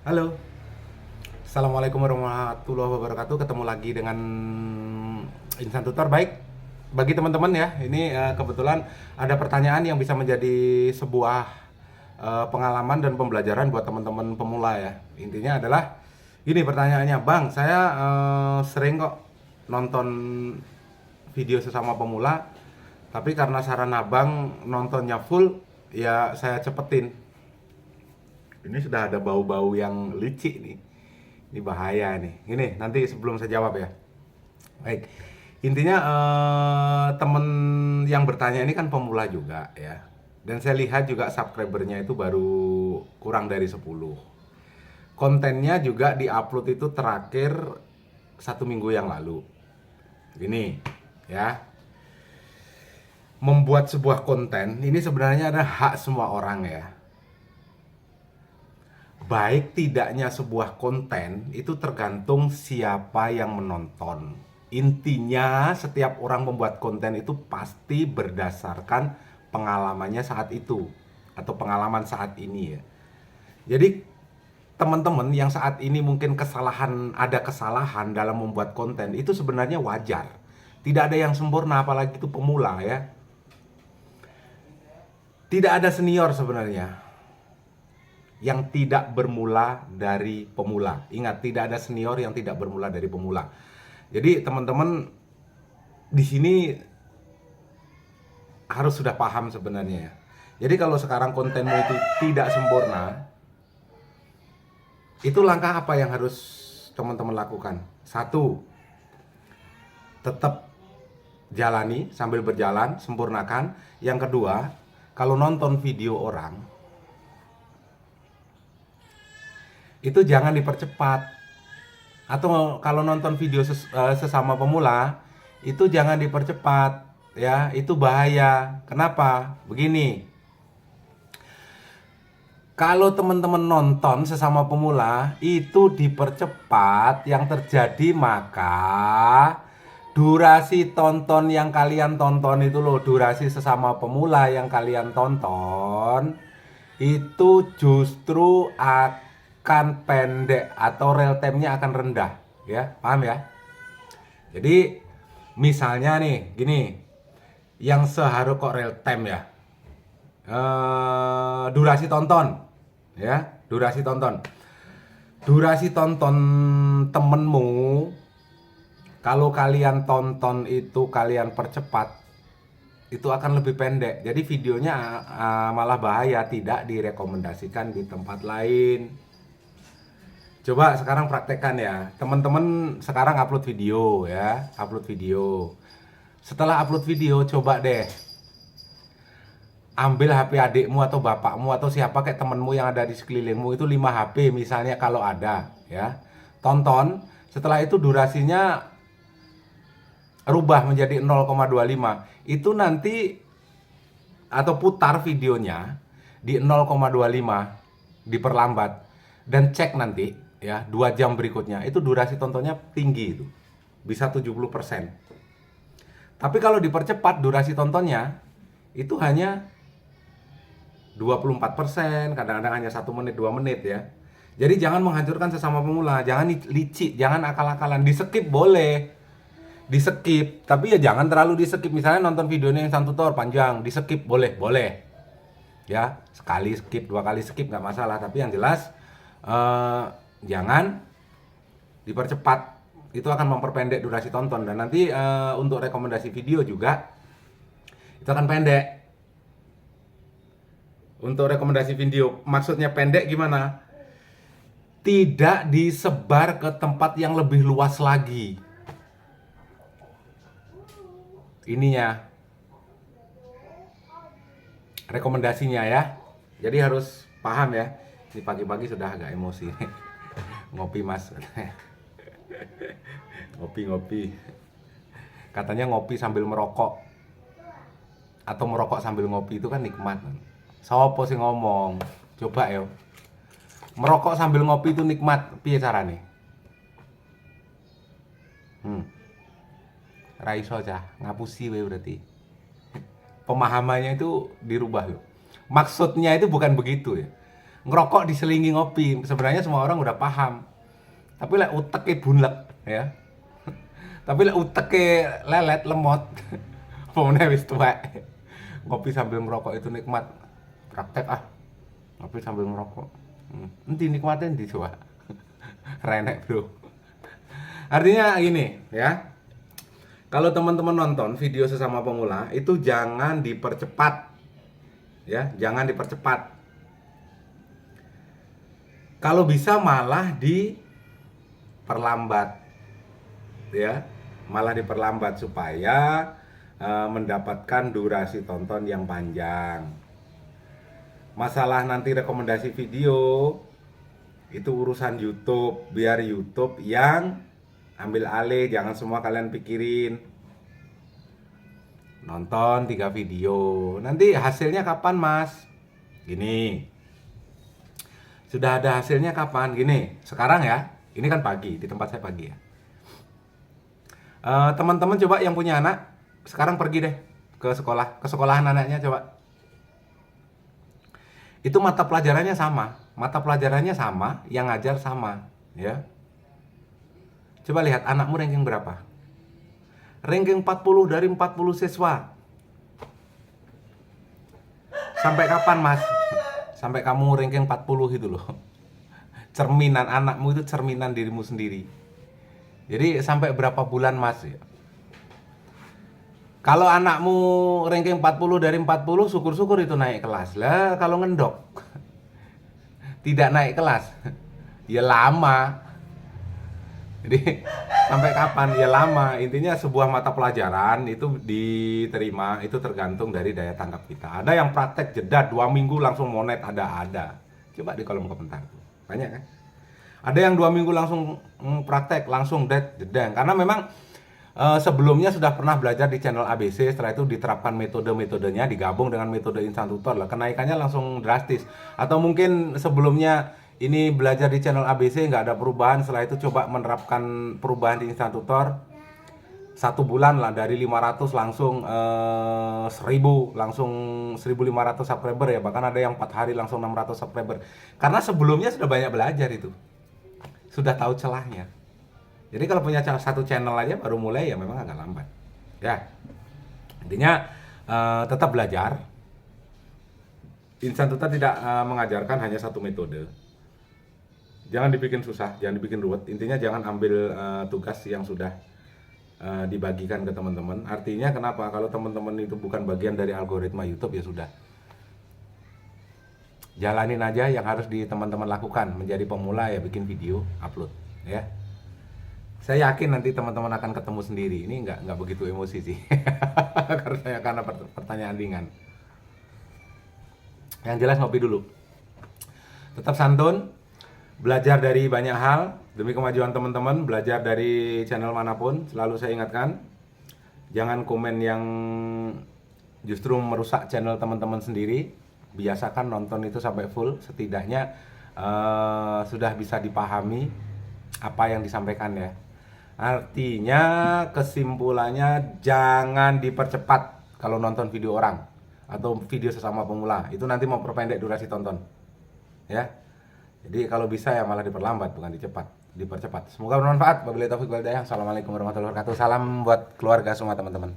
Halo, Assalamualaikum warahmatullahi wabarakatuh. Ketemu lagi dengan Insan Tutor. Baik, bagi teman-teman ya, ini kebetulan ada pertanyaan yang bisa menjadi sebuah pengalaman dan pembelajaran buat teman-teman pemula ya. Intinya adalah gini pertanyaannya, Bang, saya sering kok nonton video sesama pemula, tapi karena saran Abang nontonnya full, ya saya cepetin. Ini sudah ada bau-bau yang licik nih. Ini bahaya nih. Ini nanti sebelum saya jawab ya. Baik. Intinya temen yang bertanya ini kan pemula juga ya. Dan saya lihat juga subscribernya itu baru kurang dari 10. Kontennya juga diupload itu terakhir 1 minggu yang lalu. Gini ya. Membuat sebuah konten ini sebenarnya ada hak semua orang ya. Baik tidaknya sebuah konten itu tergantung siapa yang menonton. Intinya setiap orang membuat konten itu pasti berdasarkan pengalamannya saat itu atau pengalaman saat ini ya. Jadi teman-teman yang saat ini mungkin ada kesalahan dalam membuat konten itu sebenarnya wajar. Tidak ada yang sempurna apalagi itu pemula ya. Tidak ada senior sebenarnya yang tidak bermula dari pemula. Ingat, tidak ada senior yang tidak bermula dari pemula. Jadi teman-teman di sini harus sudah paham sebenarnya ya. Jadi kalau sekarang kontenmu itu tidak sempurna, itu langkah apa yang harus teman-teman lakukan? Satu, tetap jalani sambil berjalan, sempurnakan. Yang kedua, kalau nonton video orang, itu jangan dipercepat. Atau kalau nonton video sesama pemula, itu jangan dipercepat ya, itu bahaya. Kenapa? Begini. Kalau teman-teman nonton sesama pemula itu dipercepat, yang terjadi maka durasi tonton yang kalian tonton itu loh, durasi sesama pemula yang kalian tonton itu justru akan pendek atau real time-nya akan rendah ya, paham ya? Jadi misalnya nih gini, yang seharusnya kok real time ya, durasi tonton ya, durasi tonton temenmu, kalau kalian tonton itu kalian percepat, itu akan lebih pendek. Jadi videonya malah bahaya, tidak direkomendasikan di tempat lain. Coba sekarang praktekkan ya. Teman-teman sekarang upload video ya, upload video. Setelah upload video, coba deh ambil HP adikmu atau bapakmu atau siapa kayak temenmu yang ada di sekelilingmu itu 5 HP misalnya kalau ada ya. Tonton, setelah itu durasinya rubah menjadi 0,25. Itu nanti atau putar videonya di 0,25, diperlambat dan cek nanti ya 2 jam berikutnya itu durasi tontonnya tinggi itu. Bisa 70%. Tapi kalau dipercepat durasi tontonnya itu hanya 24%, kadang-kadang hanya 1 menit, 2 menit ya. Jadi jangan menghancurkan sesama pemula, jangan licik, jangan akal-akalan. Di skip boleh, di skip, tapi ya jangan terlalu di skip. Misalnya nonton videonya Insan Tutor panjang, di skip boleh, boleh. Ya, sekali skip, 2 kali skip nggak masalah. Tapi yang jelas jangan dipercepat. Itu akan memperpendek durasi tonton dan nanti untuk rekomendasi video juga itu akan pendek. Untuk rekomendasi video, maksudnya pendek gimana? Tidak disebar ke tempat yang lebih luas lagi. Ininya, rekomendasinya ya. Jadi harus paham ya. Ini pagi-pagi sudah agak emosi. Ngopi mas. Ngopi-ngopi. Katanya ngopi sambil merokok. Atau merokok sambil ngopi itu kan nikmat. Sopo sih ngomong? Coba ya. Merokok sambil ngopi itu nikmat. Piye carane? Raiso cah, ngapusi we berarti. Pemahamannya itu dirubah loh. Maksudnya itu bukan begitu ya. ngerokok diselingi ngopi. Sebenarnya semua orang udah paham. Tapi lek uteke bulet ya. Tapi lek uteke lelet lemot. Pokoknya wis tuwek. Ngopi sambil ngerokok itu nikmat. Praktek ah. Ngopi sambil ngerokok. Nanti nikmatin di coba. Renek, Bro. Artinya gini, ya. Kalau teman-teman nonton video sesama pemula itu jangan dipercepat. Ya, jangan dipercepat. Kalau bisa malah diperlambat. Ya, malah diperlambat supaya mendapatkan durasi tonton yang panjang. Masalah nanti rekomendasi video itu urusan YouTube, biar YouTube yang ambil alih, jangan semua kalian pikirin. Nonton 3 video. Nanti hasilnya kapan, Mas? Gini. Sudah ada hasilnya kapan? Gini, sekarang ya. Ini kan pagi, di tempat saya pagi ya. Teman-teman coba yang punya anak, sekarang pergi deh ke sekolah, ke sekolahan anaknya coba. Itu mata pelajarannya sama. Mata pelajarannya sama, yang ngajar sama, ya. Coba lihat anakmu ranking berapa? Ranking 40 dari 40 siswa. Sampai kapan, Mas? Sampai kamu ranking 40 itu loh. Cerminan anakmu itu cerminan dirimu sendiri. Jadi sampai berapa bulan, Mas? Kalau anakmu ranking 40 dari 40, syukur-syukur itu naik kelas. Lah, kalau ngendok tidak naik kelas, ya lama. Jadi sampai kapan? Ya lama. Intinya sebuah mata pelajaran itu diterima itu tergantung dari daya tangkap kita. Ada yang praktek jeda 2 minggu langsung monet, ada. Coba di kolom komentar. Banyak kan? Ada yang 2 minggu langsung praktek, langsung jedang. Karena memang sebelumnya sudah pernah belajar di channel ABC, setelah itu diterapkan metode-metodenya, digabung dengan metode instan tutor lah, kenaikannya langsung drastis. Atau mungkin sebelumnya ini belajar di channel ABC nggak ada perubahan, setelah itu coba menerapkan perubahan di instan tutor, 1 bulan lah dari 500 langsung 1000, langsung 1500 subscriber ya, bahkan ada yang 4 hari langsung 600 subscriber. Karena sebelumnya sudah banyak belajar itu, sudah tahu celahnya. Jadi kalau punya satu channel aja baru mulai ya memang agak lambat. Ya. Intinya tetap belajar. Instan tutor tidak mengajarkan hanya satu metode. Jangan dibikin susah, jangan dibikin ruwet. Intinya jangan ambil tugas yang sudah dibagikan ke teman-teman. Artinya kenapa? Kalau teman-teman itu bukan bagian dari algoritma YouTube ya sudah. Jalanin aja yang harus di teman-teman lakukan. Menjadi pemula ya bikin video, upload, ya. Saya yakin nanti teman-teman akan ketemu sendiri. Ini nggak begitu emosi sih. Karena pertanyaan ringan. Yang jelas ngopi dulu. Tetap santun. Belajar dari banyak hal. Demi kemajuan teman-teman. Belajar dari channel manapun. Selalu saya ingatkan. Jangan komen yang justru merusak channel teman-teman sendiri. Biasakan nonton itu sampai full. Setidaknya sudah bisa dipahami apa yang disampaikan ya. Artinya kesimpulannya jangan dipercepat kalau nonton video orang atau video sesama pemula. Itu nanti memperpendek durasi tonton. Ya. Jadi kalau bisa ya malah diperlambat bukan dipercepat. Semoga bermanfaat. Wabillahi taufiq wal hidayah. Assalamualaikum warahmatullahi wabarakatuh. Salam buat keluarga semua teman-teman.